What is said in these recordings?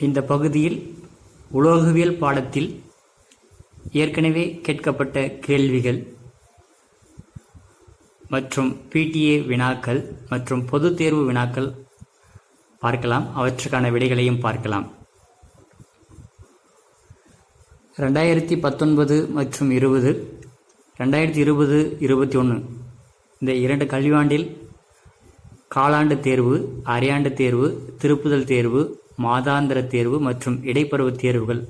இந்த பகுதியில் உலோகவியல் பாடத்தில் ஏற்கனவே கேட்கப்பட்ட கேள்விகள் மற்றும் பிடிஏ வினாக்கள் மற்றும் பொதுத் தேர்வு வினாக்கள் பார்க்கலாம். அவற்றுக்கான விடைகளையும் பார்க்கலாம். 2019 மற்றும் 20, 2020-21 இந்த 2 கல்வியாண்டில் காலாண்டு தேர்வு, அரையாண்டு தேர்வு, திருப்புதல் தேர்வு, மாதாந்திர தேர்வு மற்றும் இடைப்பருவ தேர்வுகள்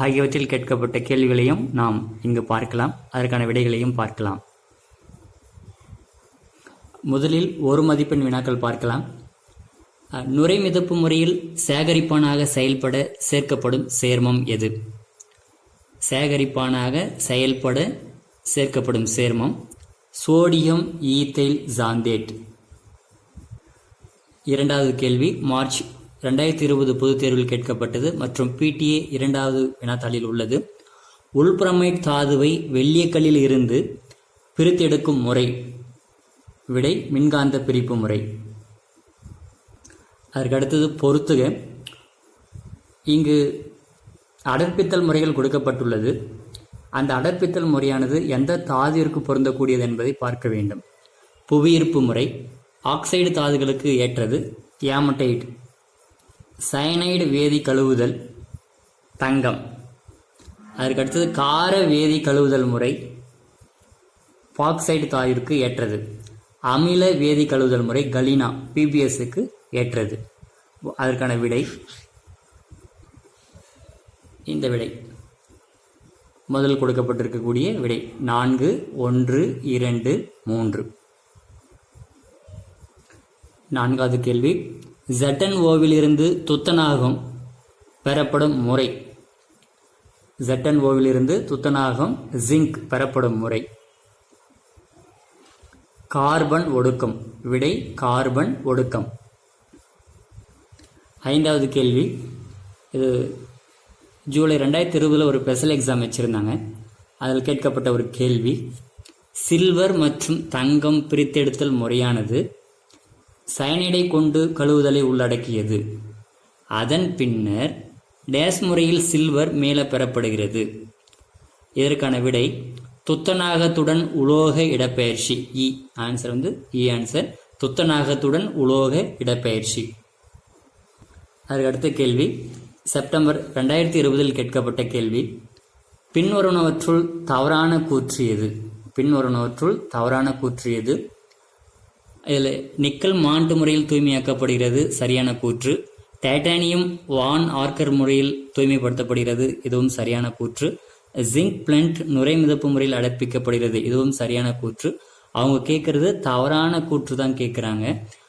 ஆகியவற்றில் கேட்கப்பட்ட கேள்விகளையும் நாம் இங்கு பார்க்கலாம். அதற்கான விடைகளையும் பார்க்கலாம். முதலில் ஒரு மதிப்பெண் வினாக்கள் பார்க்கலாம். நுரை மிதப்பு முறையில் சேகரிப்பானாக செயல்பட சேர்க்கப்படும் சேர்மம் எது? சேகரிப்பானாக செயல்பட சேர்க்கப்படும் சேர்மம் சோடியம் ஈத்தைல் சாந்தேட். இரண்டாவது கேள்வி மார்ச் 2020 பொதுத் தேர்வில் கேட்கப்பட்டது மற்றும் பிடிஏ 2வது வினாத்தாளில் உள்ளது. உள்புறமைட் தாதுவை வெள்ளியக்கல்லில் இருந்து பிரித்தெடுக்கும் முறை. விடை மின்காந்த பிரிப்பு முறை. அதற்கு அடுத்தது பொறுத்துக. இங்கு அடர்ப்பித்தல் முறைகள் கொடுக்கப்பட்டுள்ளது. அந்த அடர்ப்பித்தல் முறையானது எந்த தாதுவிற்கு பொருந்தக்கூடியது என்பதை பார்க்க வேண்டும். புவியீர்ப்பு முறை ஆக்சைடு தாதுகளுக்கு ஏற்றது ஏமடைட். சயனைடு வேதி கழுவுதல் தங்கம். அதற்கடுத்தது கார வேதி கழுவுதல் முறை பாக்சைடு தாதுவிற்கு ஏற்றது. அமில வேதி கழுவுதல் முறை கலினா பிபிஎஸ்க்கு ஏற்றது. அதற்கான விடை இந்த விடை முதல் கொடுக்கப்பட்டிருக்கக்கூடிய விடை 4, 1, 2, 3. நான்காவது கேள்வி ZnOவிலிருந்து துத்தநாகம் பெறப்படும் முறை. ZnOவிலிருந்து துத்தநாகம் ஜிங்க் பெறப்படும் முறை கார்பன் ஒடுக்கம். விடை கார்பன் ஒடுக்கம். ஐந்தாவது கேள்வி, இது ஜூலை 2020 ஒரு ஸ்பெஷல் எக்ஸாம் வச்சுருந்தாங்க. அதில் கேட்கப்பட்ட ஒரு கேள்வி, சில்வர் மற்றும் தங்கம் பிரித்தெடுத்தல் முறையானது சயனைடை கொண்டு கழுவுதலை உள்ளடக்கியது. அதன் பின்னர் டேஸ் முறையில் சில்வர் மேல பெறப்படுகிறது. இதற்கான விடை துத்தநாகத்துடன் உலோக இடப்பெயர்ச்சி. இ ஆன்சர் இ ஆன்சர் துத்தநாகத்துடன் உலோக இடப்பெயர்ச்சி. அதற்கு அடுத்த கேள்வி செப்டம்பர் 2020 கேட்கப்பட்ட கேள்வி, பின்வருவனவற்றுள் தவறான கூற்று எது? பின்வருவனவற்றுள் தவறான கூற்று எது? இதில் நிக்கல் மாண்ட் முறையில் தூய்மையாக்கப்படுகிறது, சரியான கூற்று. டைட்டானியம் வான் ஆர்கர் முறையில் தூய்மைப்படுத்தப்படுகிறது, இதுவும் சரியான கூற்று. ஜிங்க் பிளண்ட் நுரை மிதப்பு முறையில் அடர்ப்பிக்கப்படுகிறது, இதுவும் சரியான கூற்று. அவங்க கேட்கறது தவறான கூற்று தான் கேட்குறாங்க.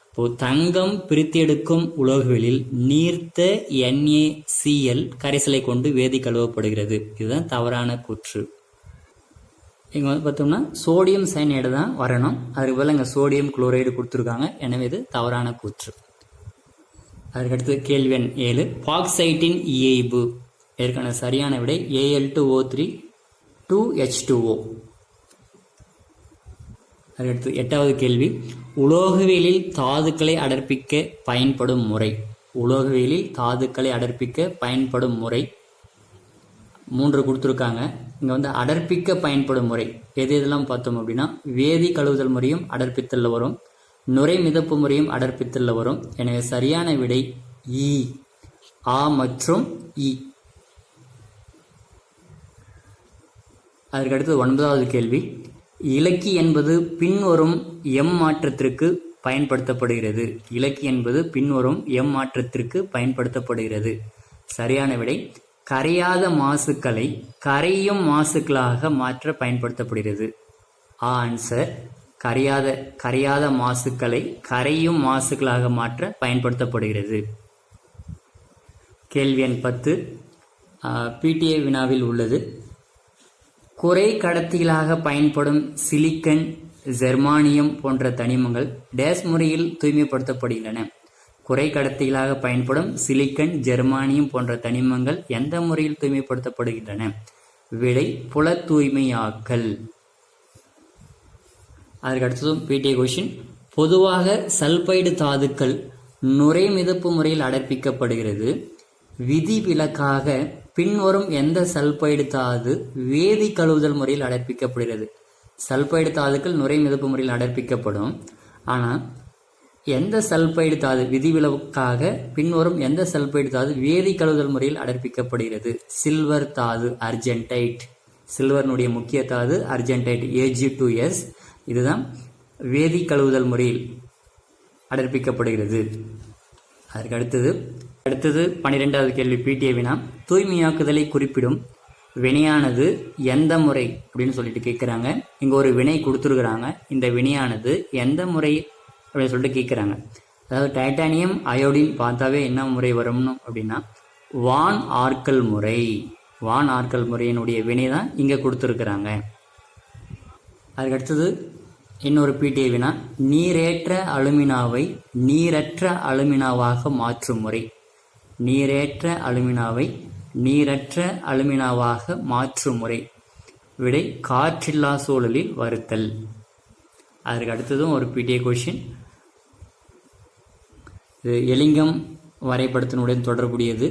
இப்போ தங்கம் பிரித்தெடுக்கும் உலோகவியலில் நீர்த்த NaCl கரைசலை கொண்டு வேதி கழுவப்படுகிறது, இதுதான் தவறான கூற்று. இங்கே பார்த்தோம்னா சோடியம் சயனைடு தான் வரணும், அதுக்கு பதில் இங்கே சோடியம் குளோரைடு கொடுத்துருக்காங்க. எனவே இது தவறான கூற்று. அதுக்கடுத்து கேள்வி எண் 7, பாக்சைட்டின் இயைபு. இதற்கான சரியான விடை Al2O3 2H2O. அதுக்கடுத்து 8வது கேள்வி, உலோகவியலில் தாதுக்களை அடர்ப்பிக்க பயன்படும் முறை. உலோகவியலில் தாதுக்களை அடர்ப்பிக்க பயன்படும் முறை 3 கொடுத்துருக்காங்க. இங்கே அடர்ப்பிக்க பயன்படும் முறை எது எதெல்லாம் பார்த்தோம் அப்படின்னா, வேதி கழுவுதல் முறையும் அடர்ப்பித்தல்ல வரும், நுரை மிதப்பு முறையும் அடர்ப்பித்தல்ல வரும். எனவே சரியான விடை இ, ஆ மற்றும் இ. அதற்கடுத்து 9வது கேள்வி, இலக்கி என்பது பின்வரும் எம் மாற்றத்திற்கு பயன்படுத்தப்படுகிறது. இலக்கி என்பது பின்வரும் எம் மாற்றத்திற்கு பயன்படுத்தப்படுகிறது. சரியான விடை கரையாத மாசுக்களை கரையும் மாசுக்களாக மாற்ற பயன்படுத்தப்படுகிறது. ஆன்சர் கரையாத மாசுக்களை கரையும் மாசுக்களாக மாற்ற பயன்படுத்தப்படுகிறது. கேள்வி எண் 10 பிடிஏ வினாவில் உள்ளது. குறை கடத்திகளாக பயன்படும் சிலிக்கன், ஜெர்மானியம் போன்ற தனிமங்கள் டேஸ் முறையில் தூய்மைப்படுத்தப்படுகின்றன. குறை கடத்திகளாக பயன்படும் சிலிக்கன், ஜெர்மானியம் போன்ற தனிமங்கள் எந்த முறையில் தூய்மைப்படுத்தப்படுகின்றன? விடை புல தூய்மையாக்கல். அதற்கு அடுத்ததும் பிடிஏ கொஷின், பொதுவாக சல்பைடு தாதுக்கள் நுரை மிதப்பு முறையில் அடர்ப்பிக்கப்படுகிறது. விதிவிலக்காக பின்வரும் எந்த சல்பைடு தாது வேதி கழுவுதல் முறையில் அடர்ப்பிக்கப்படுகிறது? சல்பைடு தாதுக்கள் நுரை மிதப்பு முறையில் அடர்ப்பிக்கப்படும். ஆனால் எந்த சல்பைடு தாது விதிவிலக்காக பின்வரும் எந்த சல்பைடு தாது வேதி கழுவுதல் முறையில் அடர்ப்பிக்கப்படுகிறது? சில்வர் தாது, அர்ஜென்டைட். சில்வர்னுடைய முக்கிய தாது அர்ஜென்டைட், Ag2S. இதுதான் வேதி கழுவுதல் முறையில் அடர்ப்பிக்கப்படுகிறது. அதற்கு அடுத்தது 12வது கேள்வி PTA வினா. தூய்மையாக்குதலை குறிப்பிடும் வினையானது எந்த முறை அப்படின்னு சொல்லிட்டு கேட்குறாங்க. இங்கே ஒரு வினை கொடுத்துருக்குறாங்க. இந்த வினையானது எந்த முறை அப்படின்னு சொல்லிட்டு கேட்குறாங்க. அதாவது டைட்டானியம் அயோடின் பார்த்தாவே என்ன முறை வரும்னு அப்படின்னா வான் ஆர்கல் முறை. வான் ஆர்கல் முறையினுடைய வினை தான் இங்கே கொடுத்துருக்குறாங்க. அதுக்கடுத்தது இன்னொரு PTA வினா. நீரேற்ற அலுமினாவை நீரற்ற அலுமினாவாக மாற்றும் முறை. நீரேற்ற அலுமினாவை நீரற்ற அலுமினாவாக மாற்றும் முறை. விடை காற்றில்லா சூழலில் வருத்தல். அதற்கு அடுத்ததும் ஒரு PTA கொஷின். இது எலிங்கம் வரைபடத்தினுடன் தொடர்புடையது.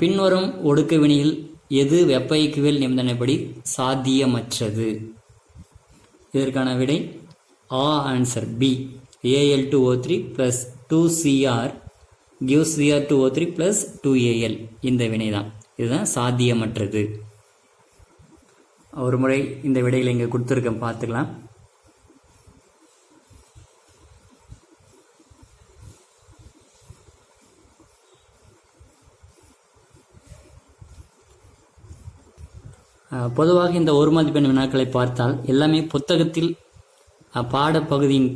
பின்வரும் ஒடுக்க வினையில் எது வெப்ப இயக்கவியல் நிபந்தனைப்படி சாத்தியமற்றது? இதற்கான விடை answer B. Al2O3 + 2Cr gives Cr2O3 + 2Al. இந்த வினைதான். இதுதான் சாத்தியமற்றது. ஒரு முறை இந்த விடைகளை இங்கே கொடுத்துருக்கேன், பார்த்துக்கலாம். பொதுவாக இந்த ஒரு மதிப்பெண் வினாக்களை பார்த்தால் எல்லாமே புத்தகத்தில் பாடப்பகுதியின்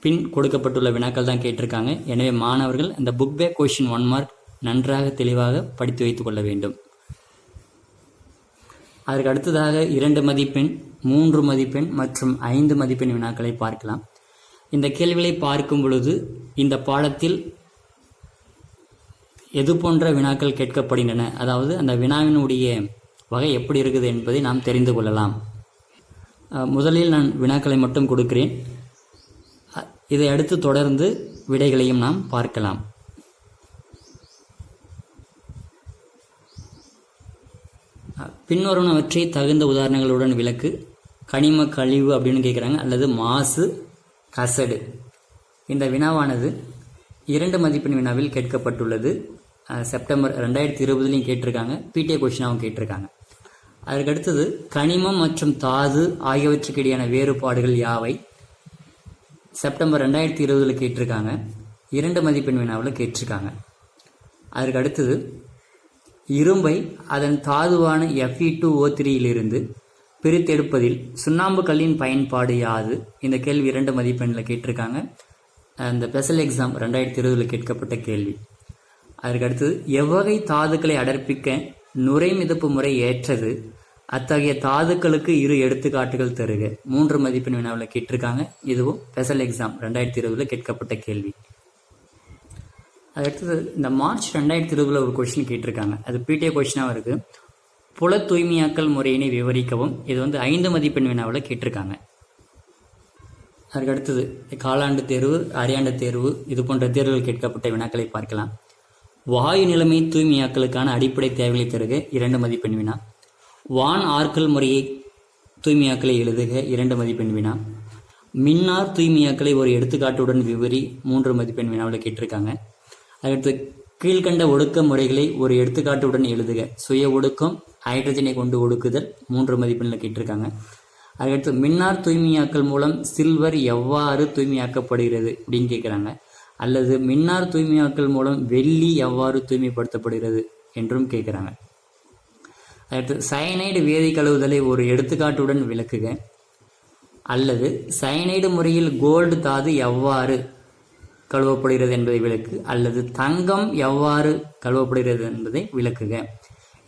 பின் கொடுக்கப்பட்டுள்ள வினாக்கள் தான் கேட்டிருக்காங்க. எனவே மாணவர்கள் இந்த புக் பேக் கொஷின் 1 மார்க் நன்றாக தெளிவாக படித்து வைத்துக் கொள்ள வேண்டும். அதற்கு அடுத்ததாக 2 மதிப்பெண், 3 மதிப்பெண் மற்றும் 5 மதிப்பெண் வினாக்களை பார்க்கலாம். இந்த கேள்விகளை பார்க்கும் பொழுது இந்த பாடத்தில் எது போன்ற வினாக்கள் கேட்கப்படுகின்றன, அதாவது அந்த வினாவினுடைய வகை எப்படி இருக்குது என்பதை நாம் தெரிந்து கொள்ளலாம். முதலில் நான் வினாக்களை மட்டும் கொடுக்கிறேன். இதை அடுத்து தொடர்ந்து விடைகளையும் நாம் பார்க்கலாம். பின்வருவனவற்றை தகுந்த உதாரணங்களுடன் விளக்கு. கனிம கழிவு அப்படின்னு கேட்குறாங்க, அல்லது மாசு, கசடு. இந்த வினாவானது 2 மதிப்பெண் வினாவில் கேட்கப்பட்டுள்ளது. செப்டம்பர் 2020 கேட்டிருக்காங்க. PTA கொஷினாகவும் கேட்டிருக்காங்க. அதற்கடுத்தது கனிமம் மற்றும் தாது ஆகியவற்றுக்கு இடையான வேறுபாடுகள் யாவை? செப்டம்பர் 2020 கேட்டிருக்காங்க. 2 மதிப்பெண் வினாவில் கேட்டிருக்காங்க. அதற்கு அடுத்தது இரும்பை அதன் தாதுவான Fe2O3 பிரித்தெடுப்பதில் சுண்ணாம்பு கல்லின் பயன்பாடு யாது? இந்த கேள்வி 2 மதிப்பெண்ணில் கேட்டிருக்காங்க. அந்த ஸ்பெஷல் எக்ஸாம் 2020 கேட்கப்பட்ட கேள்வி. அதற்கு அடுத்தது எவ்வகை தாதுக்களை அடர்ப்பிக்க நுரை மிதப்பு முறை ஏற்றது? அத்தகைய தாதுக்களுக்கு 2 எடுத்துக்காட்டுகள் தருக. 3 மதிப்பெண் வினாவில் கேட்டிருக்காங்க. இதுவும் ஸ்பெஷல் எக்ஸாம் 2020 கேட்கப்பட்ட கேள்வி. அடுத்தது இந்த மார்ச் 2020 ஒரு கொஸ்டின் கேட்டிருக்காங்க. அது PTA கொஸ்டினாக இருக்கு. புல தூய்மையாக்கல் முறையினை விவரிக்கவும். இது 5 மதிப்பெண் வினாவில் கேட்டிருக்காங்க. அதுக்கு அடுத்தது காலாண்டு தேர்வு, அரையாண்டு தேர்வு, இது போன்ற தேர்வுகள் கேட்கப்பட்ட வினாக்களை பார்க்கலாம். வாயு நிலைமை தூய்மையாக்கலுக்கான அடிப்படை தேவைகளை தருக. 2 மதிப்பெண் வினா. வான் ஆர்கல் முறையை தூய்மையாக்கலை எழுதுக. 2 மதிப்பெண் வினா. மின்னார் தூய்மையாக்கலை ஒரு எடுத்துக்காட்டுடன் விவரி. 3 மதிப்பெண் வினாவில் கேட்டிருக்காங்க. அடுத்து கீழ்கண்ட ஒடுக்க முறைகளை ஒரு எடுத்துக்காட்டுடன் எழுதுக. சுய ஒடுக்கம், ஹைட்ரஜனை கொண்டு ஒடுக்குதல். 3 மதிப்பெண்ணில் கேட்டிருக்காங்க. அதுக்கடுத்து மின்னார் தூய்மையாக்கல் மூலம் சில்வர் எவ்வாறு தூய்மையாக்கப்படுகிறது அப்படின்னு கேட்குறாங்க. அல்லது மின்னார் தூய்மையாக்கல் மூலம் வெள்ளி எவ்வாறு தூய்மைப்படுத்தப்படுகிறது என்றும் கேட்குறாங்க. அடுத்து சயனைடு வேதி கழுவுதலை ஒரு எடுத்துக்காட்டுடன் விளக்குக. அல்லது சயனைடு முறையில் கோல்டு தாது எவ்வாறு கழுவப்படுகிறது என்பதை விளக்கு. அல்லது தங்கம் எவ்வாறு கழுவப்படுகிறது என்பதை விளக்குக.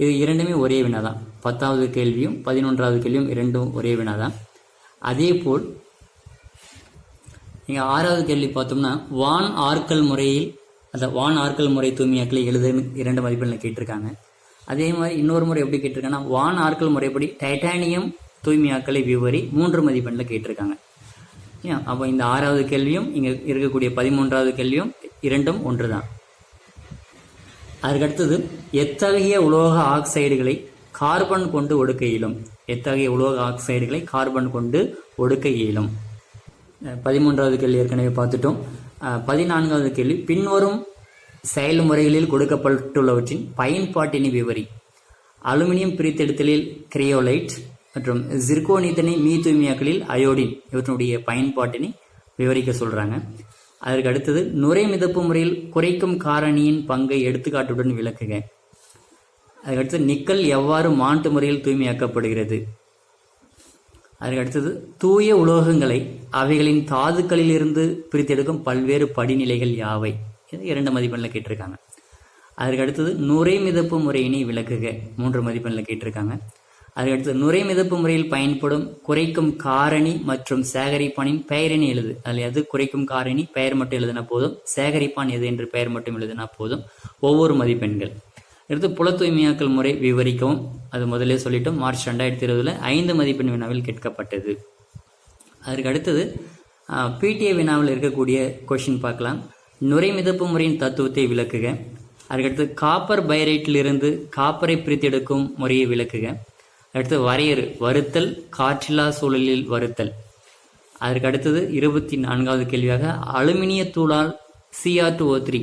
இது 2மே ஒரே வினாதான். 10வது கேள்வியும் 11வது கேள்வியும் 2ம் ஒரே வினாதான். அதே போல் இங்கே 6வது கேள்வி பார்த்தோம்னா வான் ஆர்கல் முறையில் வான் ஆர்கல் முறை தூய்மையாக்கலை எழுதுன்னு 2 மதிப்பெண்ணில் கேட்டிருக்காங்க. அதே மாதிரி இன்னொரு முறை எப்படி கேட்டிருக்காங்கன்னா வான் ஆர்கல் முறைப்படி டைட்டானியம் தூய்மையாக்கலை விவரி. 3 மதிப்பெண்ணில் கேட்டிருக்காங்க. அப்போ இந்த 6வது கேள்வியும் இங்கே இருக்கக்கூடிய 13வது கேள்வியும் 2ம் ஒன்று தான். அதுக்கடுத்தது எத்தகைய உலோக ஆக்சைடுகளை கார்பன் கொண்டு ஒடுக்க இயலும். எத்தகைய உலோக ஆக்சைடுகளை கார்பன் கொண்டு ஒடுக்க இயலும். 13வது கேள்வி ஏற்கனவே பார்த்துட்டோம். 14வது கேள்வி, பின்வரும் செயல்முறைகளில் கொடுக்கப்பட்டுள்ளவற்றின் பயன்பாட்டினை விவரி. அலுமினியம் பிரித்தெடுத்தலில் கிரையோலைட் மற்றும் ஜிர்கோனியத்தினை மீ தூய்மையாக்கலில் அயோடின் இவற்றினுடைய பயன்பாட்டினை விவரிக்க சொல்றாங்க. அதற்கு அடுத்தது நுரை மிதப்பு முறையில் குறைக்கும் காரணியின் பங்கை எடுத்துக்காட்டுடன் விளக்குக. அதுக்கடுத்து நிக்கல் எவ்வாறு மாண்டு முறையில் தூய்மையாக்கப்படுகிறது. அதுக்கடுத்தது தூய உலோகங்களை அவைகளின் தாதுக்களிலிருந்து பிரித்தெடுக்கும் பல்வேறு படிநிலைகள் யாவை. இது 2 மதிப்பெண்ணில் கேட்டிருக்காங்க. அதற்கு அடுத்தது நுரை மிதப்பு முறையினை விளக்குக. 3 மதிப்பெண்ணில் கேட்டிருக்காங்க. அதுக்கடுத்து நுரை மிதப்பு முறையில் பயன்படும் குறைக்கும் காரணி மற்றும் சேகரிப்பானின் பெயரினை எழுது. அதில் எது குறைக்கும் காரணி பெயர் மட்டும் எழுதினா போதும், சேகரிப்பான் எது என்று பெயர் மட்டும் எழுதினா போதும். ஒவ்வொரு மதிப்பெண்கள். அடுத்து புல தூய்மையாக்கல் முறை விவரிக்கவும். அது முதலே சொல்லிட்டோம். மார்ச் 2020 5 மதிப்பெண் வினாவில் கேட்கப்பட்டது. அதற்கு அடுத்தது பிடிஏ வினாவில் இருக்கக்கூடிய கொஷின் பார்க்கலாம். நுரை மிதப்பு முறையின் தத்துவத்தை விளக்குக. அதுக்கடுத்து காப்பர் பைரைட்டிலிருந்து காப்பரை பிரித்தெடுக்கும் முறையை விளக்குக. அடுத்து வரையறு வறுத்தல், காற்றில்லா சூழலில் வறுத்தல். அதற்கு அடுத்தது 24வது கேள்வியாக அலுமினிய தூளால் Cr2O3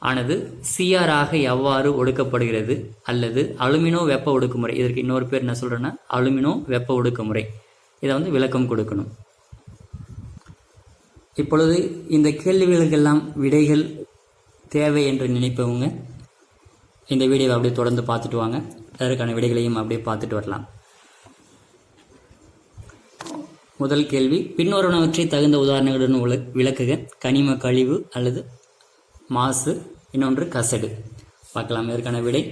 ஆனது Cr ஆக எவ்வாறு ஒடுக்கப்படுகிறது அல்லது அலுமினோ வெப்ப ஒடுக்குமுறை. இதற்கு இன்னொரு பேர் என்ன சொல்றேன்னா அலுமினோ வெப்ப ஒடுக்குமுறை. இதை விளக்கம் கொடுக்கணும். இப்பொழுது இந்த கேள்விகளுக்கெல்லாம் விடைகள் தேவை என்று நினைப்பவங்க இந்த வீடியோவை அப்படியே தொடர்ந்து பார்த்துட்டு வாங்க. அதற்கான விடைகளையும் அப்படியே பார்த்துட்டு வரலாம். முதல் கேள்வி, பின்வருவனவற்றை தகுந்த உதாரணங்களுடன் விளக்குக. கனிம கழிவு அல்லது மாசு, இன்னொன்று கசடு. பார்க்கலாம் இதற்கான விடை.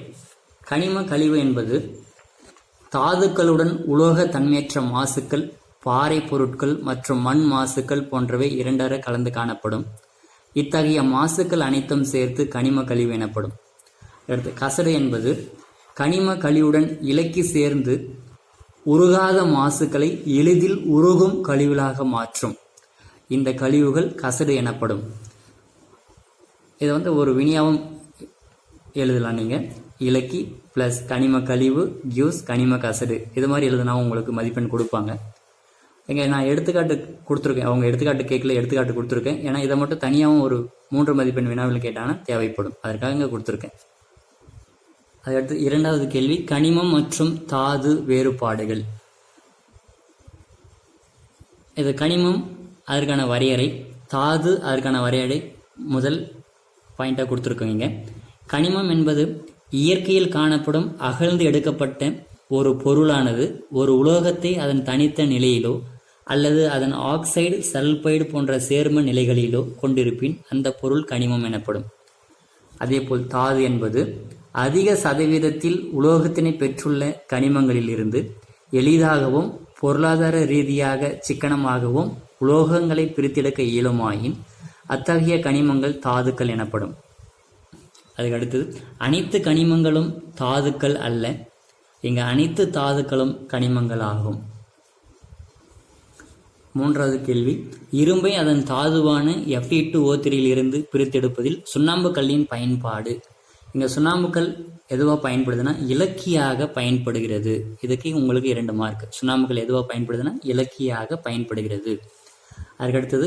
கனிம கழிவு என்பது தாதுக்களுடன் உலோக தன்மையற்ற மாசுக்கள், பாறை பொருட்கள் மற்றும் மண் மாசுக்கள் போன்றவை இரண்டர கலந்து காணப்படும். இத்தகைய மாசுக்கள் அனைத்தும் சேர்த்து கனிம கழிவு எனப்படும். அடுத்து கசடு என்பது கனிம கழிவுடன் இலக்கி சேர்ந்து உருகாத மாசுக்களை எளிதில் உருகும் கழிவுகளாக மாற்றும். இந்த கழிவுகள் கசடு எனப்படும். இதை ஒரு வினியாவும் எழுதலாம். நீங்கள் இலக்கி ப்ளஸ் கனிம கழிவு கியூஸ் கனிம கசடு இது மாதிரி எழுதுனா உங்களுக்கு மதிப்பெண் கொடுப்பாங்க. இங்கே நான் எடுத்துக்காட்டு கொடுத்துருக்கேன். அவங்க எடுத்துக்காட்டு கேட்கல, எடுத்துக்காட்டு கொடுத்துருக்கேன். ஏன்னா இதை மட்டும் தனியாகவும் ஒரு 3 மதிப்பெண் வினாவில் கேட்டாங்கன்னா தேவைப்படும். அதற்காக இங்கே கொடுத்துருக்கேன். அதுக்கடுத்து 2வது கேள்வி, கனிமம் மற்றும் தாது வேறுபாடுகள். இது கனிமம் அதற்கான வரையறை, தாது அதற்கான வரையறை முதல் பாயிண்டாக கொடுத்துருக்கோங்க. கனிமம் என்பது இயற்கையில் காணப்படும் அகழ்ந்து எடுக்கப்பட்ட ஒரு பொருளானது ஒரு உலோகத்தை அதன் தனித்த நிலையிலோ அல்லது அதன் ஆக்சைடு, சல்பைடு போன்ற சேர்ம நிலைகளிலோ கொண்டிருப்பின் அந்த பொருள் கனிமம் எனப்படும். அதேபோல் தாது என்பது அதிக சதவீதத்தில் உலோகத்தினை பெற்றுள்ள கனிமங்களிலிருந்து எளிதாகவும் பொருளாதார ரீதியாக சிக்கனமாகவும் உலோகங்களை பிரித்தெடுக்க இயலுமாயின் அத்தகைய கனிமங்கள் தாதுக்கள் எனப்படும். அதுக்கடுத்தது அனைத்து கனிமங்களும் தாதுக்கள் அல்ல. இங்கு அனைத்து தாதுக்களும் கனிமங்கள் ஆகும். 3வது கேள்வி, இரும்பை அதன் தாதுவான Fe2O3 இருந்து பிரித்தெடுப்பதில் சுண்ணாம்பு கல்லின் பயன்பாடு. இங்கே சுண்ணாம்புக்கல் எதுவாக பயன்படுதுன்னா இலக்கியாக பயன்படுகிறது. இதுக்கு உங்களுக்கு 2 மார்க். சுண்ணாம்புக்கல் எதுவாக பயன்படுதுன்னா இலக்கியாக பயன்படுகிறது. அதுக்கடுத்தது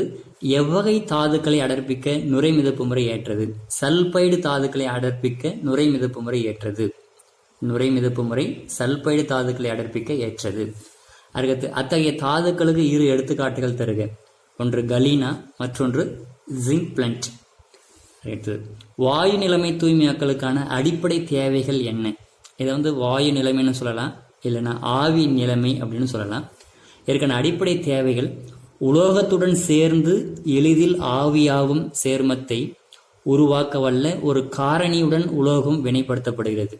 எவ்வகை தாதுக்களை அடர்ப்பிக்க நுரை மிதப்பு முறை ஏற்றது. சல்பைடு தாதுக்களை அடர்ப்பிக்க நுரை மிதப்பு முறை ஏற்றது. நுரை மிதப்பு முறை சல்பைடு தாதுக்களை அடர்ப்பிக்க ஏற்றது. அதுக்கடுத்து அத்தகைய தாதுக்களுக்கு 2 எடுத்துக்காட்டுகள் தருக. ஒன்று கலீனா, மற்றொன்று ஜிங்க் பிளண்ட். வாயு நிலைமை தூய்மையாக்கலுக்கான அடிப்படை தேவைகள் என்ன. இதை வாயு நிலைமைன்னு சொல்லலாம், இல்லைன்னா ஆவி நிலைமை அப்படின்னு சொல்லலாம். இதற்கான அடிப்படை தேவைகள் உலோகத்துடன் சேர்ந்து எளிதில் ஆவியாகும் சேர்மத்தை உருவாக்க வல்ல ஒரு காரணியுடன் உலோகம் வினைப்படுத்தப்படுகிறது.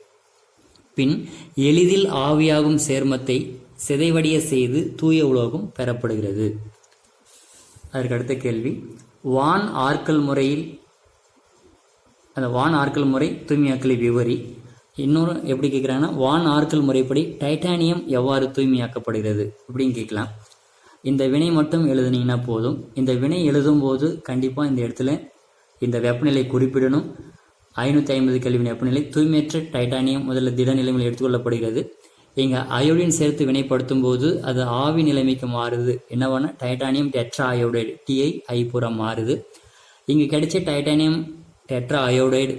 பின் எளிதில் ஆவியாகும் சேர்மத்தை சிதைவடைய செய்து தூய உலோகம் பெறப்படுகிறது. அதற்கு அடுத்த கேள்வி, வான் ஆர்க்கல் முறையில் அந்த வான் ஆர்க்கல் முறை தூய்மையாக்கலை விவரி. இன்னொரு எப்படி கேட்குறாங்கன்னா வான் ஆர்க்கல் முறைப்படி டைட்டானியம் எவ்வாறு தூய்மையாக்கப்படுகிறது அப்படின்னு கேட்கலாம். இந்த வினை மட்டும் எழுதுனீங்கன்னா போதும். இந்த வினை எழுதும்போது கண்டிப்பாக இந்த இடத்துல இந்த வெப்பநிலை குறிப்பிடணும். 550 கெல்வின் வெப்பநிலை. தூய்மையற்ற டைட்டானியம் முதல்ல திட நிலைமையில் எடுத்துக்கொள்ளப்படுகிறது. இங்கே அயோடின் சேர்த்து வினைப்படுத்தும் போது அது ஆவி நிலைமைக்கு மாறுது. என்னவான டைட்டானியம் டெட்ரா அயோடைடு TiI மாறுது. இங்கே கிடைச்ச டைட்டானியம் டெட்ரா அயோடைடு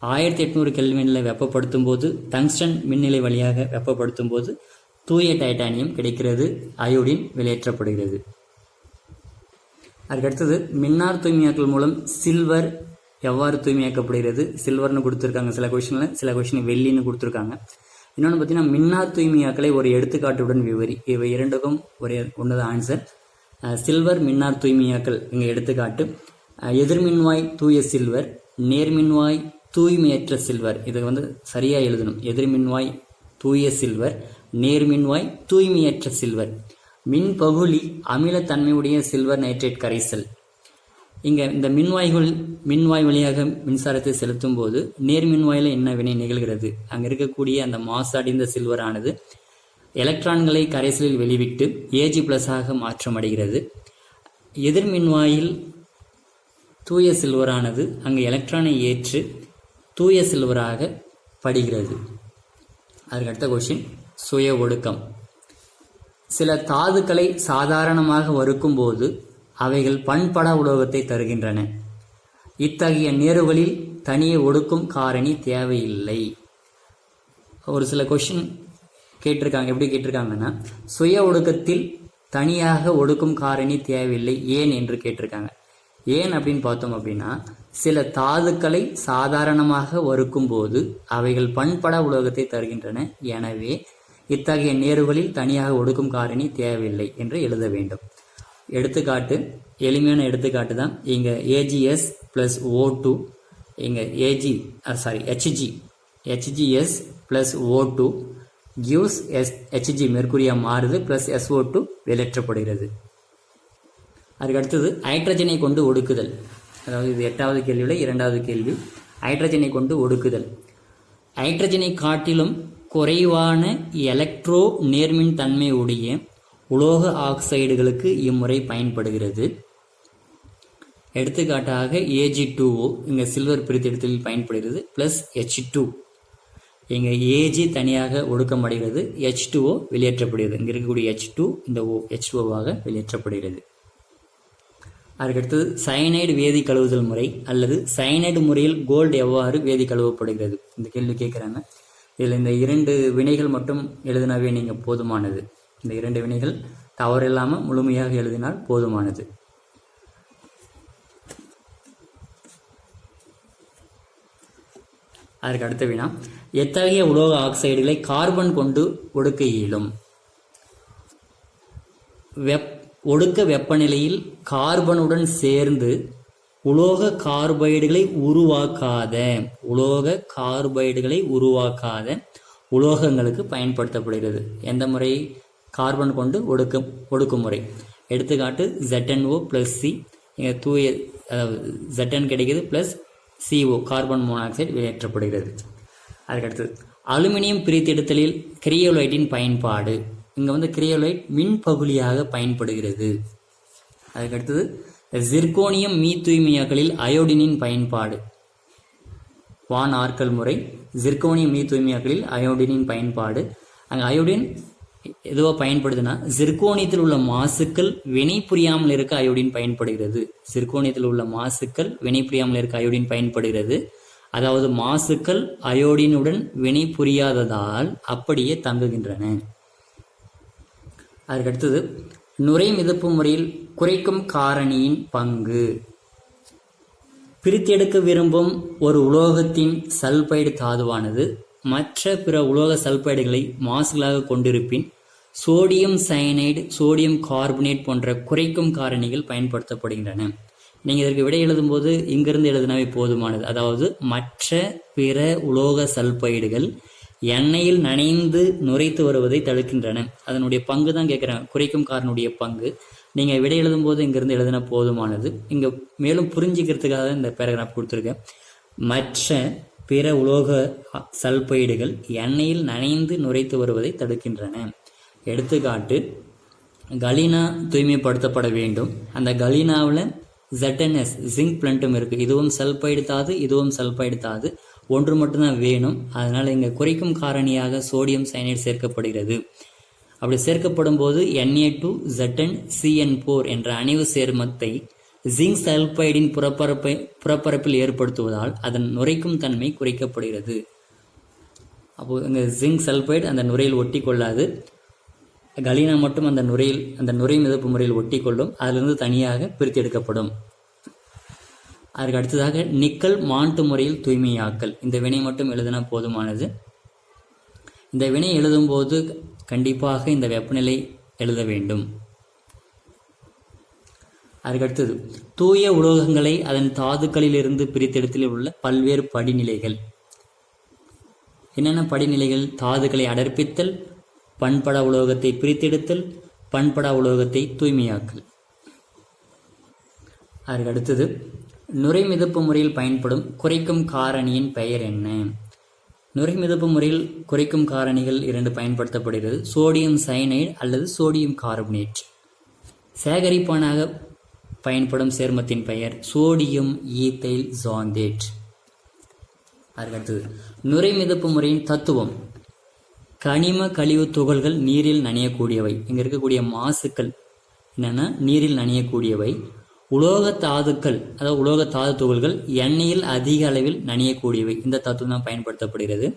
1800 கெல்வினில் வெப்பப்படுத்தும் போது டங்ஸ்டன் மின்னிலை வழியாக வெப்பப்படுத்தும் போது தூய டைட்டானியம் கிடைக்கிறது. அயோடின் வெளியேற்றப்படுகிறது. அதுக்கடுத்தது மின்னார் தூய்மையாக்கல் மூலம் சில்வர் எவ்வாறு தூய்மையாக்கப்படுகிறது? சில்வர்னு கொடுத்துருக்காங்க சில கொஷினில், சில கொஷின் வெள்ளின்னு கொடுத்துருக்காங்க. இன்னொன்று பார்த்தீங்கன்னா மின்னார் தூய்மையாக்கலை ஒரு எடுத்துக்காட்டுடன் விவரி. இவை இரண்டுக்கும் ஒன்று ஆன்சர். சில்வர் மின்னார் தூய்மையாக்கல் இங்கே எடுத்துக்காட்டு. எதிர்மின்வாய் தூய சில்வர், நேர்மின்வாய் தூய்மையற்ற சில்வர். இதை சரியாக எழுதணும். எதிர்மின்வாய் தூய சில்வர், நேர்மின்வாய் தூய்மையற்ற சில்வர். மின்பகுளி அமிலத்தன்மையுடைய சில்வர் நைட்ரேட் கரைசல். இங்கே இந்த மின்வாய் வழியாக மின்சாரத்தை செலுத்தும் போது நேர்மின்வாயில் என்ன வினை நிகழ்கிறது? அங்கே இருக்கக்கூடிய அந்த மாசடைந்த சில்வர் ஆனது எலக்ட்ரான்களை கரைசலில் வெளிவிட்டு Ag+ மாற்றமடைகிறது. எதிர்மின்வாயில் தூய சில்வரானது அங்கே எலக்ட்ரானை ஏற்று தூய சில்வராக படுகிறது. அதுக்கடுத்த கொஸ்டின் சுய ஒடுக்கம். சில தாதுக்களை சாதாரணமாக வறுக்கும் போது அவைகள் பண்படா உலோகத்தை தருகின்றன. இத்தகைய நேர்வுகளில் தனியே ஒடுக்கும் காரணி தேவையில்லை. ஒரு சில கொஸ்டின் கேட்டிருக்காங்க. எப்படி கேட்டிருக்காங்கன்னா சுய ஒடுக்கத்தில் தனியாக ஒடுக்கும் காரணி தேவையில்லை ஏன் என்று கேட்டிருக்காங்க. ஏன் அப்படின்னு பார்த்தோம் அப்படின்னா சில தாதுக்களை சாதாரணமாக வறுக்கும் போது அவைகள் பண்படா உலோகத்தை தருகின்றன. எனவே இத்தகைய நேர்வுகளில் தனியாக ஒடுக்கும் காரணி தேவையில்லை என்று எழுத வேண்டும். எடுத்துக்காட்டு எளிமையான எடுத்துக்காட்டு தான். இங்கே AgS + O2 இங்கே HgS + O2 gives Hg மெர்க்குரியா மாறுது + SO2 வெளியேற்றப்படுகிறது. அதுக்கு அடுத்தது ஹைட்ரஜனை கொண்டு ஒடுக்குதல். அதாவது இது 8வது கேள்வியில் 2வது கேள்வி. ஹைட்ரஜனை கொண்டு ஒடுக்குதல். ஹைட்ரஜனை காட்டிலும் குறைவான எலக்ட்ரோ நேர்மின் தன்மை உடைய உலோக ஆக்சைடுகளுக்கு இம்முறை பயன்படுகிறது. எடுத்துக்காட்டாக Ag2O இங்கே சில்வர் பிரித்தெடுத்தலில் பயன்படுகிறது +H2. இங்கே Ag தனியாக ஒடுக்கமடைகிறது, H2O வெளியேற்றப்படுகிறது. இங்கே இருக்கக்கூடிய H2 இந்த H2O வெளியேற்றப்படுகிறது. அதுக்கடுத்தது சயனைடு வேதி கழுவுதல் முறை அல்லது சயனைடு முறையில் கோல்டு எவ்வாறு வேதி கழுவப்படுகிறது? இந்த கேள்வி கேட்குறாங்க. இதில் இந்த 2 வினைகள் மட்டும் எழுதினாவே நீங்கள் போதுமானது. இந்த 2 வினைகள் தவறில்லாமல் முழுமையாக எழுதினால் போதுமானது. அதற்கு அடுத்த வினா எத்தகைய உலோக ஆக்சைடுகளை கார்பன் கொண்டு ஒடுக்க இயலும்? ஒடுக்க வெப்பநிலையில் கார்பனுடன் சேர்ந்து உலோக கார்பைடுகளை உருவாக்காத உலோகங்களுக்கு பயன்படுத்தப்படுகிறது. எந்த முறை? கார்பன் கொண்டு ஒடுக்கும் முறை. எடுத்துக்காட்டு ZnO + C. இங்கே தூய Zn கிடைக்கிறது +CO கார்பன் மோனாக்சைடு வெளியேற்றப்படுகிறது. அதுக்கடுத்தது அலுமினியம் பிரித்தெடுத்தலில் கிரியோலைட்டின் பயன்பாடு. இங்கே கிரியோலைட் மின்பகுளியாக பயன்படுகிறது. அதுக்கடுத்தது ஜிர்கோனியம் மீ தூய்மையாக்கலில் அயோடினின் பயன்பாடு. வான் ஆர்கல் முறை. ஜிர்கோனியம் மீ தூய்மையாக்கலில் அயோடினின் பயன்பாடு. அங்கே அயோடின் எதுவாக பயன்படுதுன்னா ஜிர்கோனியத்தில் உள்ள மாசுக்கள் வினை புரியாமல் இருக்க அயோடின் பயன்படுகிறது. ஜிர்கோனியத்தில் உள்ள மாசுக்கள் வினை புரியாமல் இருக்க அயோடின் பயன்படுகிறது. அதாவது மாசுக்கள் அயோடினுடன் வினை புரியாததால் அப்படியே தங்குகின்றன. அதுக்கடுத்தது நுரை மிதப்பு முறையில் குறைக்கும் காரணியின் பங்கு. பிரித்தெடுக்க விரும்பும் ஒரு உலோகத்தின் சல்பைடு தாதுவானது மற்ற பிற உலோக சல்பைடுகளை மாசுகளாக கொண்டிருப்பின் சோடியம் சயனைடு, சோடியம் கார்பனேட் போன்ற குறைக்கும் காரணிகள் பயன்படுத்தப்படுகின்றன. நீங்கள் இதற்கு விடை எழுதும்போது இங்கிருந்து எழுதினாவே போதுமானது. அதாவது மற்ற பிற உலோக சல்பைடுகள் எண்ணெயில் நனைந்து நுரைத்து வருவதை தடுக்கின்றன. அதனுடைய பங்கு தான் கேட்குறேன், குறைக்கும் காரனுடைய பங்கு. நீங்கள் விடை எழுதும்போது இங்கிருந்து எழுதினா போதுமானது. இங்கே மேலும் புரிஞ்சிக்கிறதுக்காக இந்த பேராகிராஃப் கொடுத்துருக்கேன். மற்ற பிற உலோக சல்பைடுகள் எண்ணெயில் நனைந்து நுரைத்து வருவதை தடுக்கின்றன. எடுத்துக்காட்டு கலினா தூய்மைப்படுத்தப்பட வேண்டும். அந்த கலினாவில் ZnS ஜிங்க் பிளண்ட்டும் இருக்குது. இதுவும் சல்பைடு தாது, இதுவும் சல்பைடு தாது. ஒன்று மட்டும்தான் வேணும். அதனால் இங்கே குறைக்கும் காரணியாக சோடியம் சயனைடு சேர்க்கப்படுகிறது. அப்படி சேர்க்கப்படும் போது Na2ZnCN4 என்ற அணைவு சேர்மத்தை ஜிங்க் சல்பைடின் புறப்பரப்பில் ஏற்படுத்துவதால் அதன் நுரைக்கும் தன்மை குறைக்கப்படுகிறது. அப்போது இங்கே ஜிங்க் சல்பைடு அந்த நுரையில் ஒட்டி கொள்ளாது. கலீனா மட்டும் அந்த நுரை மிதப்பு முறையில் ஒட்டி கொள்ளும். அதிலிருந்து தனியாக பிரித்து எடுக்கப்படும். அதற்கு அடுத்ததாக நிக்கல் மாண்டு முறையில் தூய்மையாக்கல். இந்த வினை மட்டும் எழுதினா போதுமானது. இந்த வினை எழுதும்போது கண்டிப்பாக இந்த வெப்பநிலை எழுத வேண்டும். அதற்கடுத்தது தூய உலோகங்களை அதன் தாதுக்களிலிருந்து பிரித்தெடுத்தலில் உள்ள பல்வேறு படிநிலைகள். என்னென்ன படிநிலைகள்? தாதுக்களை அடர்ப்பித்தல், பண்படா உலோகத்தை பிரித்தெடுத்தல், பண்படா உலோகத்தை தூய்மையாக்கல். அதற்கு அடுத்தது நுரை மிதப்பு முறையில் பயன்படும் குறைக்கும் காரணியின் பெயர் என்ன? நுரை மிதப்பு முறையில் குறைக்கும் காரணிகள் 2 பயன்படுத்தப்படுகிறது. சோடியம் சயனைடு அல்லது சோடியம் கார்பனேட். சேகரிப்பானாக பயன்படும் சேர்மத்தின் பெயர் சோடியம் ஈத்தைல் சாந்தேட். அதற்கடுத்தது நுரை மிதப்பு முறையின் தத்துவம். கனிம கழிவு துகள்கள் நீரில் நனையக்கூடியவை. இங்கே இருக்கக்கூடிய மாசுக்கள் என்னென்னா நீரில் நனையக்கூடியவை. உலோக தாதுக்கள், அதாவது உலோக தாது துகள்கள் எண்ணெயில் அதிக அளவில் நனையக்கூடியவை. இந்த தத்துவம் தான் பயன்படுத்தப்படுகிறது.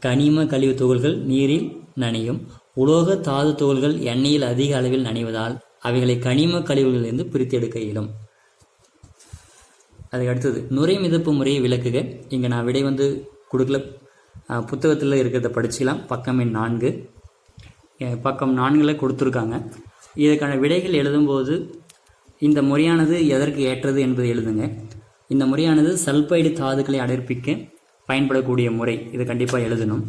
கனிம கழிவு துகள்கள் நீரில் நனையும். உலோக தாது துகள்கள் எண்ணெயில் அதிக அளவில் நனைவதால் அவைகளை கனிம கழிவுகளிலிருந்து பிரித்தெடுக்க இயலும். அதுக்கு அடுத்தது நுரை மிதப்பு முறையை விளக்குக. இங்கே நான் விடை கொடுக்கல, புத்தகத்தில் இருக்கிறத படிச்சுக்கலாம். பக்கம் எண் 4, பக்கம் 4 கொடுத்துருக்காங்க. இதற்கான விடைகள் எழுதும்போது இந்த முறையானது எதற்கு ஏற்றது என்பதை எழுதுங்க. இந்த முறையானது சல்பைடு தாதுக்களை அடர்ப்பிக்க பயன்படக்கூடிய முறை. இதை கண்டிப்பாக எழுதணும்.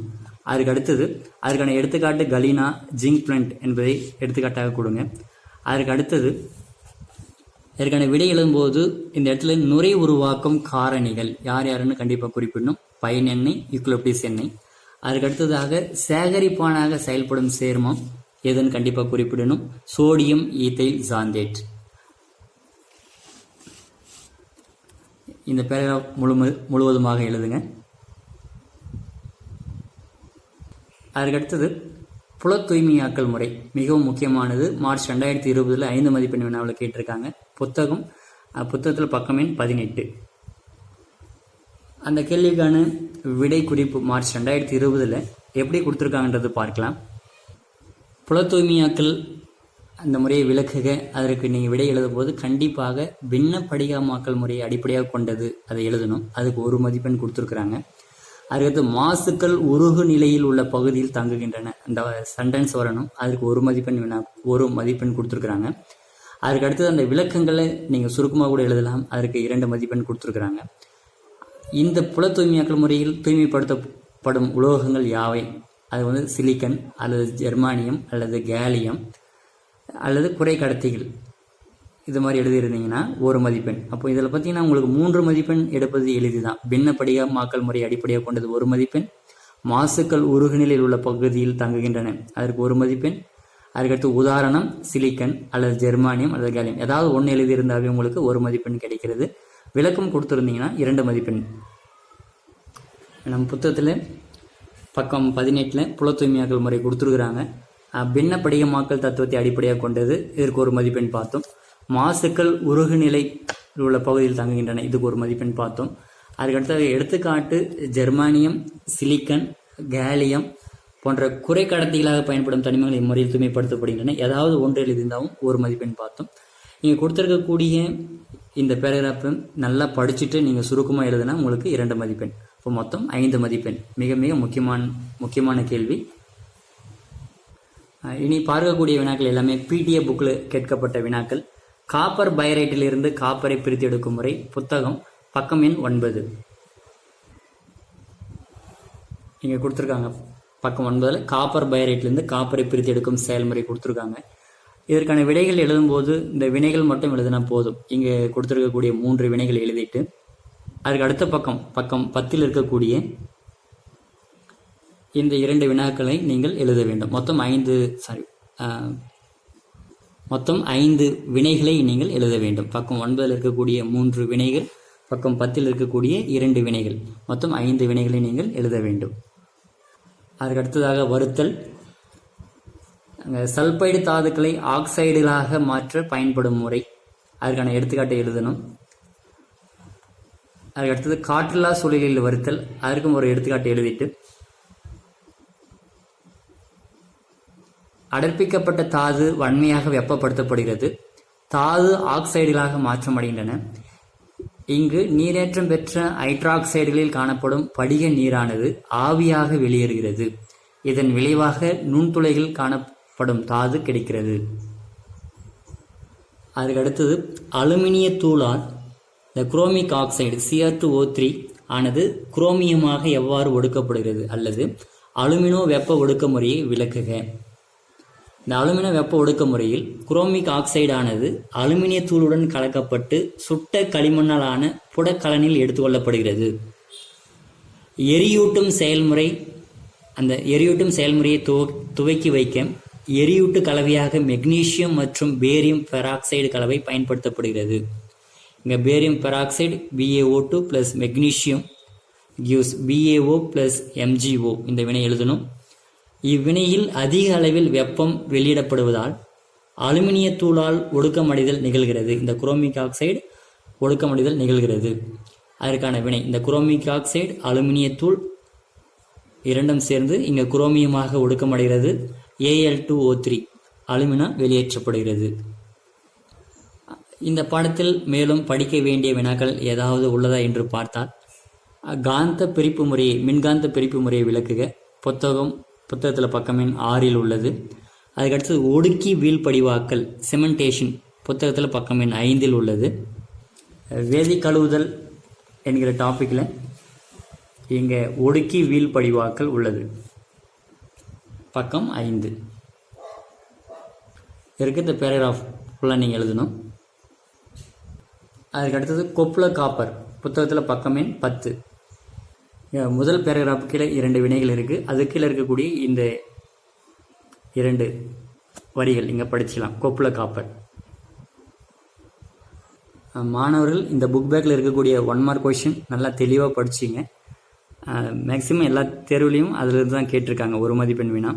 அதுக்கு அடுத்தது அதுக்கான எடுத்துக்காட்டு கலீனா, ஜிங்க் பிளண்ட் என்பதை எடுத்துக்காட்டாக கொடுங்க. அதுக்கு அடுத்தது இதற்கான விடை எழுதும்போது இந்த இடத்துல நுரை உருவாக்கும் காரணிகள் யார் யாருன்னு கண்டிப்பாக குறிப்பிடணும். பைன் எண்ணெய், யூக்கலிப்டஸ் எண்ணெய். அதுக்கு அடுத்ததாக சேகரிப்பானாக செயல்படும் சேர்மம் எதுன்னு கண்டிப்பாக குறிப்பிடணும். Sodium ethyl xanthate. இந்த பேராகிராஃப் முழுவதுமாக எழுதுங்க. அதற்கடுத்தது புல தூய்மையாக்கல் முறை மிகவும் முக்கியமானது. மார்ச் 2020 5 மதிப்பெண் வினாவில் கேட்டிருக்காங்க. புத்தகத்தில் பக்கம் எண் 18. அந்த கேள்விக்கான விடை குறிப்பு மார்ச் 2020 எப்படி கொடுத்துருக்காங்கன்றது பார்க்கலாம். புல தூய்மையாக்கல் அந்த முறையை விளக்குக. அதற்கு நீங்கள் விடை எழுதும் போது கண்டிப்பாக பின்ன படிகமாக்கல் முறையை அடிப்படையாக கொண்டது அதை எழுதணும். அதுக்கு 1 மதிப்பெண் கொடுத்துருக்குறாங்க. அதுக்கடுத்து மாசுக்கள் உருகு நிலையில் உள்ள பகுதியில் தங்குகின்றன, அந்த சென்டென்ஸ் வரணும். அதுக்கு 1 மதிப்பெண் கொடுத்துருக்குறாங்க. அதுக்கு அடுத்தது அந்த விளக்கங்களை நீங்கள் சுருக்கமாக கூட எழுதலாம். அதற்கு 2 மதிப்பெண் கொடுத்துருக்குறாங்க. இந்த புல தூய்மையாக்கல் முறையில் தூய்மைப்படுத்தப்படும் உலோகங்கள் யாவை? அது சிலிக்கன் அல்லது ஜெர்மானியம் அல்லது கேலியம் அல்லது குறை கடத்திகள். இது மாதிரி எழுதியிருந்தீங்கன்னா 1 மதிப்பெண். அப்போ இதில் பார்த்தீங்கன்னா உங்களுக்கு 3 மதிப்பெண் எடுப்பது எளிது தான். பின்ன படிகமாக்கல் முறை அடிப்படையாக கொண்டது 1 மதிப்பெண். மாசுக்கள் உருகுநிலையில் உள்ள பகுதியில் தங்குகின்றன, அதற்கு 1 மதிப்பெண். அதுக்கடுத்து உதாரணம் சிலிக்கன் அல்லது ஜெர்மானியம் அல்லது கேலியம், ஏதாவது ஒன்று எழுதியிருந்தாவே உங்களுக்கு 1 மதிப்பெண் கிடைக்கிறது. விளக்கம் கொடுத்துருந்தீங்கன்னா 2 மதிப்பெண். நம்ம புத்தகத்தில் பக்கம் 18 புல தூய்மையாக்கல் முறை கொடுத்துருக்குறாங்க. பின்ன படிகமாக்கல் தத்துவத்தை அடிப்படையாக கொண்டது, இதற்கு 1 மதிப்பெண் பார்த்தோம். மாசுக்கள் உருகுநிலை உள்ள பகுதியில் தங்குகின்றன, இதுக்கு 1 மதிப்பெண் பார்த்தோம். அதுக்கடுத்த எடுத்துக்காட்டு ஜெர்மானியம், சிலிக்கன், கேலியம் போன்ற குறை கடத்திகளாக பயன்படும் தனிமங்கள் இம்முறையில் தூய்மைப்படுத்தப்படுகின்றன. ஏதாவது ஒன்று எழுதியிருந்தாலும் 1 மதிப்பெண் பார்த்தோம். நீங்கள் கொடுத்துருக்கக்கூடிய இந்த பேராகிராஃபை நல்லா படிச்சுட்டு நீங்கள் சுருக்கமாக எழுதுனா உங்களுக்கு 2 மதிப்பெண். இப்போ மொத்தம் 5 மதிப்பெண். மிக மிக முக்கியமான கேள்வி. இனி பார்க்கக்கூடிய வினாக்கள் எல்லாமே பிடிஎஃப் புக்கில் கேட்கப்பட்ட வினாக்கள். காப்பர் பைரைட்டிலிருந்து காப்பரை பிரித்து எடுக்கும் முறை, புத்தகம் பக்கம் எண் 9. இங்கே கொடுத்துருக்காங்க பக்கம் 9 காப்பர் பைரைட்டிலிருந்து காப்பரை பிரித்து எடுக்கும் செயல்முறை கொடுத்துருக்காங்க. இதற்கான விடைகள் எழுதும்போது இந்த வினைகள் மட்டும் எழுதினா போதும். இங்கே கொடுத்துருக்கக்கூடிய 3 வினைகள் எழுதிட்டு அதுக்கு அடுத்த பக்கம் 10 இருக்கக்கூடிய இந்த 2 வினாக்களை நீங்கள் எழுத வேண்டும். மொத்தம் மொத்தம் 5 வினைகளை நீங்கள் எழுத வேண்டும். பக்கம் 9 இருக்கக்கூடிய 3 வினைகள், பக்கம் 10 இருக்கக்கூடிய 2 வினைகள், மொத்தம் 5 வினைகளை நீங்கள் எழுத வேண்டும். அதற்கு அடுத்ததாக வறுத்தல். சல்பைடு தாதுக்களை ஆக்சைடுகளாக மாற்ற பயன்படும் முறை, அதற்கான எடுத்துக்காட்டை எழுதணும். அதுக்கு அடுத்தது காற்றில்லா சூழலில் வறுத்தல், அதற்கும் ஒரு எடுத்துக்காட்டை எழுதிட்டு, அடர்ப்பிக்கப்பட்ட தாது வன்மையாக வெப்பப்படுத்தப்படுகிறது, தாது ஆக்சைடுகளாக மாற்றமடைகின்றன. இங்கு நீரேற்றம் பெற்ற ஹைட்ராக்சைடுகளில் காணப்படும் படிக நீரானது ஆவியாக வெளியேறுகிறது. இதன் விளைவாக நுண்துளைகள் காணப்படும் தாது கிடைக்கிறது. அதுக்கு அடுத்தது அலுமினிய தூளால் இந்த குரோமிக் ஆக்சைடு Cr2O3 ஆனது குரோமியமாக எவ்வாறு ஒடுக்கப்படுகிறது, அல்லது அலுமினோ வெப்ப ஒடுக்க முறையை விளக்குக. இந்த அலுமினிய வெப்ப ஒடுக்க முறையில் குரோமிக் ஆக்சைடு ஆனது அலுமினிய தூளுடன் கலக்கப்பட்டு சுட்ட களிமண்ணாலான புடக்கலனில் எடுத்துக்கொள்ளப்படுகிறது. எரியூட்டும் செயல்முறை, அந்த எரியூட்டும் செயல்முறையை துவக்கி வைக்க எரியூட்டு கலவையாக மெக்னீசியம் மற்றும் பேரியம் பெராக்சைடு கலவை பயன்படுத்தப்படுகிறது. இங்கே barium peroxide BaO2 + magnesium gives BaO + MgO. இந்த வினை எழுதணும். இவ்வினையில் அதிக அளவில் வெப்பம் வெளியிடப்படுவதால் அலுமினிய தூளால் ஒடுக்கமடைதல் நிகழ்கிறது. இந்த குரோமிக் ஆக்சைடு ஒடுக்கமடைதல் நிகழ்கிறது. அதற்கான வினை, இந்த குரோமிக் ஆக்சைடு அலுமினிய தூள் இரண்டும் சேர்ந்து இங்கே குரோமியமாக ஒடுக்கமடைகிறது. Al2O3 அலுமினா வெளியேற்றப்படுகிறது. இந்த பாடத்தில் மேலும் படிக்க வேண்டிய வினாக்கள் ஏதாவது உள்ளதா என்று பார்த்தால், காந்த பிரிப்பு முறையை, மின்காந்த பிரிப்பு முறையை விளக்குக. புத்தகத்தில் பக்கம் எண் 6 உள்ளது. அதுக்கடுத்து ஒடுக்கி வீழ்படிவாக்கல் செமெண்டேஷன் புத்தகத்தில் பக்கம் எண் 5 உள்ளது. வேதி கழுவுதல் என்கிற டாப்பிக்கில் இங்கே ஒடுக்கி வீழ்படிவாக்கல் உள்ளது, பக்கம் 5 இருக்கு. இந்த பேராகிராஃப் ஃபுல்லாக நீங்கள் எழுதணும். அதுக்கு அடுத்தது கொப்புள காப்பர் புத்தகத்தில் பக்கம் எண் 10. முதல் பேராகிராஃப் கீழே 2 வினைகள் இருக்குது. அது கீழே இருக்கக்கூடிய இந்த 2 வரிகள் இங்கே படிச்சிடலாம். கொப்புள காப்பர். மாணவர்கள் இந்த புக் பேக்கில் இருக்கக்கூடிய 1 மார்க் கொஷின் நல்லா தெளிவாக படிச்சிங்க. மேக்ஸிமம் எல்லா தேர்வுலையும் அதிலிருந்து தான் கேட்டிருக்காங்க 1 மதிப்பெண் வினா.